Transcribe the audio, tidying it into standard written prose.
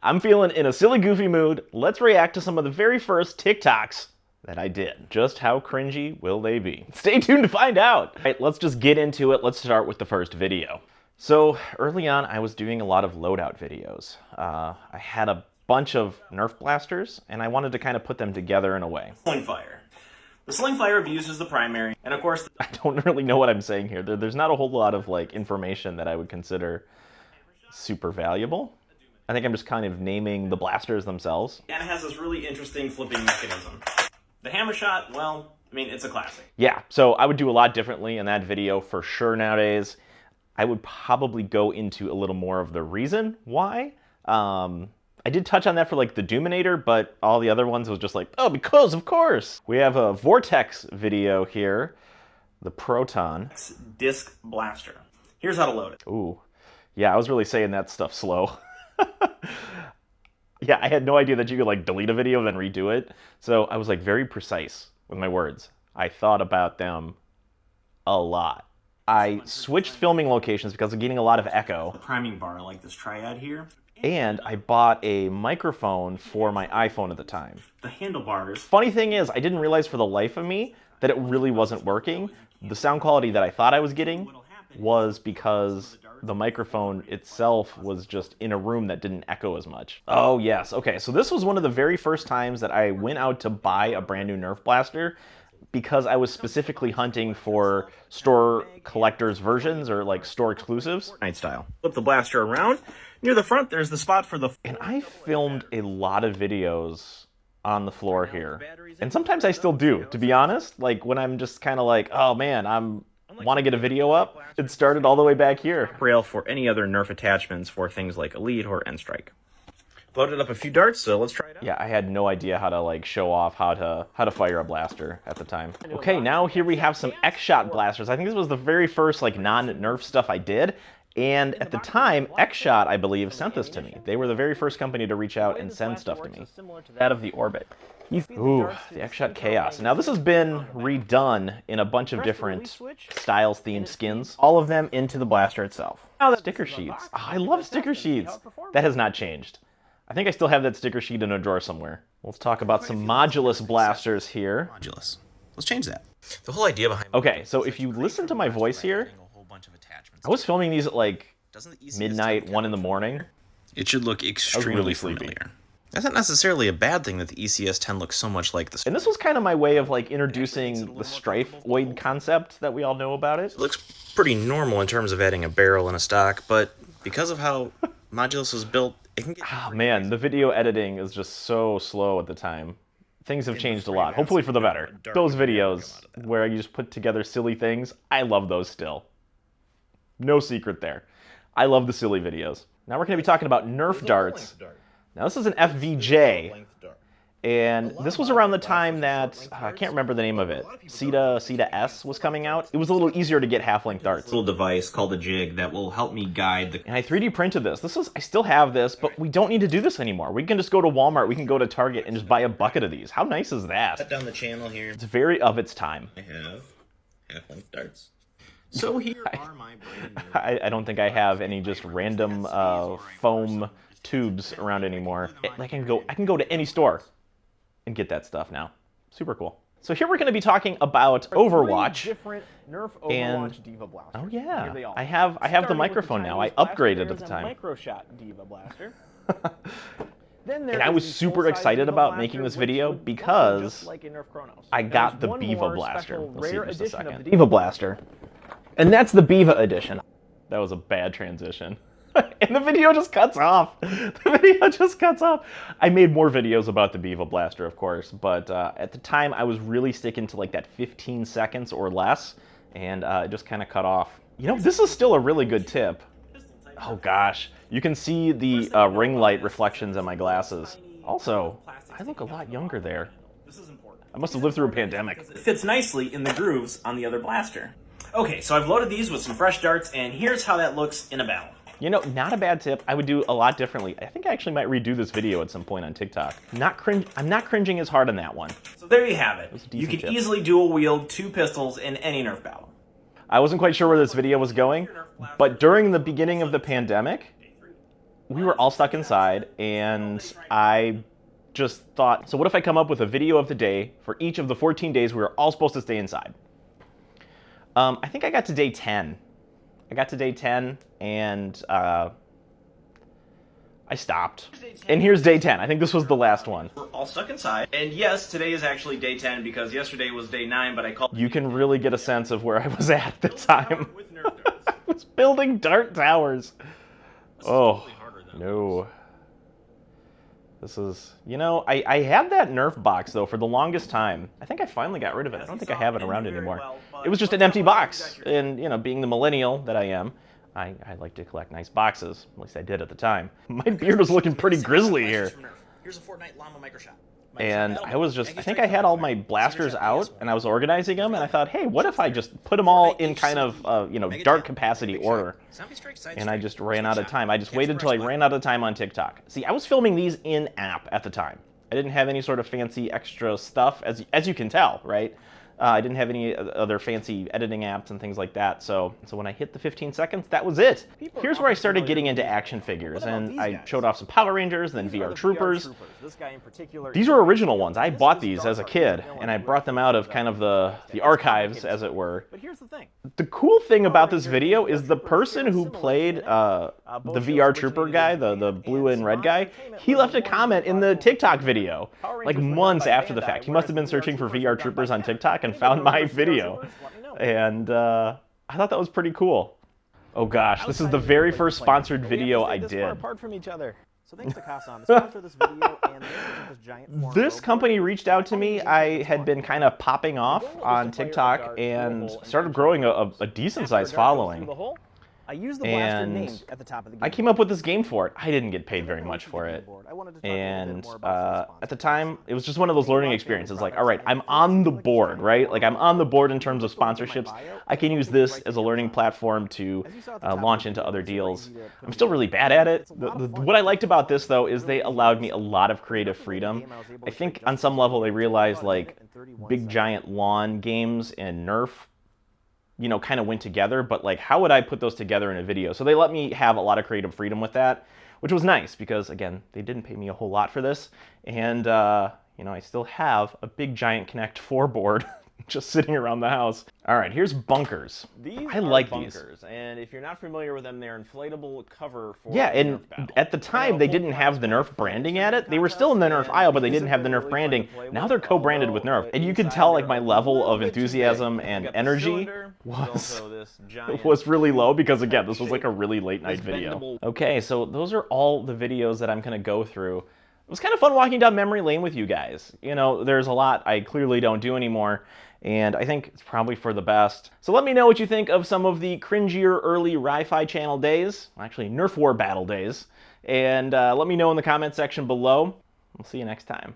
I'm feeling in a silly, goofy mood. Let's react to some of the very first TikToks that I did. Just how cringy will they be? Stay tuned to find out. All right, let's just get into it. Let's start with the first video. So early on, I was doing a lot of loadout videos. I had a bunch of Nerf blasters, and I wanted to kind of put them together in a way. Sling fire. The sling fire abuse is the primary, and of course... I don't really know what I'm saying here. There's not a whole lot of like information that I would consider super valuable. I think I'm just kind of naming the blasters themselves. And it has this really interesting flipping mechanism. The hammer shot, well, I mean, it's a classic. Yeah, so I would do a lot differently in that video for sure nowadays. I would probably go into a little more of the reason why. I did touch on that for like the Doominator, but all the other ones was just like, oh, because of course. We have a Vortex video here, the Proton. Disc blaster. Here's how to load it. Ooh, yeah, I was really saying that stuff slow. Yeah, I had no idea that you could like delete a video and then redo it. So I was like very precise with my words. I thought about them a lot. I switched filming locations because I'm getting a lot of echo. The priming bar, like this triad here. And I bought a microphone for my iPhone at the time. The handlebars. Funny thing is, I didn't realize for the life of me that it really wasn't working. The sound quality that I thought I was getting was because the microphone itself was just in a room that didn't echo as much. Oh yes, okay, so this was one of the very first times that I went out to buy a brand new Nerf blaster because I was specifically hunting for store collectors versions or like store exclusives. Fortnite style. Flip the blaster around. Near the front, there's the spot for the... And I filmed a lot of videos on the floor here. And sometimes I still do, to be honest. Like when I'm just kind of like, oh man, want to get a video up. It started all the way back here. Rail for any other Nerf attachments for things like Elite or End Strike. Loaded up a few darts, so let's try it out. Yeah, I had no idea how to like show off how to fire a blaster at the time. Okay, now here we have some Xshot blasters. I think this was the very first like non-Nerf stuff I did. And at the time, Xshot, I believe, sent this to me. They were the very first company to reach out and send stuff to me. Similar to that of the Orbit. Ooh, the Xshot Chaos. Now this has been redone in a bunch of different styles, themed skins. All of them into the blaster itself. Now sticker sheets. Oh, I love sticker sheets. That has not changed. I think I still have that sticker sheet in a drawer somewhere. Let's talk about some Modulus blasters here. Modulus. Let's change that. The whole idea behind... Okay, so if you listen to my voice here, I was filming these at like midnight, 1 in the morning. It should look extremely familiar. That's not necessarily a bad thing that the ECS-10 looks so much like the... And this was kind of my way of like introducing the Strifeoid concept that we all know about it. It looks pretty normal in terms of adding a barrel and a stock, but because of how Modulus was built, it can get... Oh man, the video editing is just so slow at the time. Things have changed a lot, hopefully for the better. Those videos where you just put together silly things, I love those still. No secret there. I love the silly videos. Now we're going to be talking about Nerf darts. Now this is an FVJ, and this was around the time that, I can't remember the name of it, Ceta S was coming out. It was a little easier to get half-length darts. Little device called a jig that will help me guide the... And I 3D printed this. I still have this, but we don't need to do this anymore. We can just go to Walmart, we can go to Target and just buy a bucket of these. How nice is that? Cut down the channel here. It's very of its time. I have half-length darts. So here are my brand new... I don't think I have any just random foam tubes around anymore. I can go to any store and get that stuff now. Super cool. So here we're going to be talking about Overwatch. Different Nerf Overwatch and Diva blasters. Oh yeah, Here they are. I have the microphone now. I upgraded at the time. Microshot Diva blaster. And I was super excited about making this video because I got the Biva blaster. We'll see in just a second. Diva blaster. And that's the Biva edition. That was a bad transition. And the video just cuts off. The video just cuts off. I made more videos about the Biva blaster, of course, but at the time I was really sticking to like that 15 seconds or less, and it just kind of cut off. You know, this is still a really good tip. Oh gosh, you can see the ring light reflections in my glasses. Also, I look a lot younger there. I must have lived through a pandemic. It fits nicely in the grooves on the other blaster. Okay, so I've loaded these with some fresh darts, and here's how that looks in a battle. You know, not a bad tip. I would do a lot differently. I think I actually might redo this video at some point on TikTok. I'm not cringing as hard on that one. So there you have it. You could tip. easily dual wield 2 pistols in any Nerf battle. I wasn't quite sure where this video was going, but during the beginning of the pandemic, we were all stuck inside, and I just thought, so what if I come up with a video of the day for each of the 14 days we were all supposed to stay inside? I think I got to day 10. I got to day 10, and I stopped. And here's day 10. I think this was the last one. We're all stuck inside. And yes, today is actually day 10 because yesterday was day 9, but I called... You can really get a sense of where I was at the time. I was building dart towers. Oh, no. This is, you know, I had that Nerf box, though, for the longest time. I think I finally got rid of it. I don't think I have it around anymore. It was just an empty box. And, you know, being the millennial that I am, I like to collect nice boxes. At least I did at the time. My beard was looking pretty grizzly here. Here's a Fortnite llama microshot. And I was just, I think I had all my blasters out, and I was organizing them, and I thought, hey, what if I just put them all in kind of, you know, dart capacity order? And I just ran out of time. I just waited until I ran out of time on TikTok. See, I was filming these in-app at the time. I didn't have any sort of fancy extra stuff, as you can tell, right? I didn't have any other fancy editing apps and things like that, so when I hit the 15 seconds, that was it. Here's where I started getting into action figures, and I showed off some Power Rangers, then VR Troopers. These are original ones. I bought these as a kid, and I brought them out of kind of the archives, as it were. But here's the thing. The cool thing about this video is the person who played the VR Trooper guy, the blue and red guy, he left a comment in the TikTok video, like months after the fact. He must have been searching for VR Troopers on TikTok and found my video, and I thought that was pretty cool. Oh gosh, this is the very first sponsored video I did. Apart from each other. So thanks to Kasan, the sponsor of this video, and this giant this company reached out to me. I had been kind of popping off on TikTok and started growing a decent sized following. I used the blaster named at the top of the game. I came up with this game for it. I didn't get paid very much for it. And at the time, it was just one of those learning experiences. Like, all right, I'm on the board, right? Like, I'm on the board in terms of sponsorships. I can use this as a learning platform to launch into other deals. I'm still really bad at it. What I liked about this, though, is they allowed me a lot of creative freedom. I think on some level they realized, like, big giant lawn games and Nerf, you know, kind of went together, but like, how would I put those together in a video? So they let me have a lot of creative freedom with that, which was nice because, again, they didn't pay me a whole lot for this. And, you know, I still have a big giant Connect 4 board just sitting around the house. All right, here's bunkers. I like bunkers, and if you're not familiar with them, they're inflatable cover for and at the time they didn't have the Nerf branding at it. They were still in the Nerf aisle, but they didn't have the Nerf branding. Now they're co-branded with Nerf, and you could tell like my level of enthusiasm and energy was really low because, again, this was like a really late night video. Okay, so those are all the videos that I'm gonna go through. It was kind of fun walking down memory lane with you guys. You know, there's a lot I clearly don't do anymore, and I think it's probably for the best. So let me know what you think of some of the cringier early Ri-Fi channel days, actually Nerf War battle days, and let me know in the comment section below. We'll see you next time.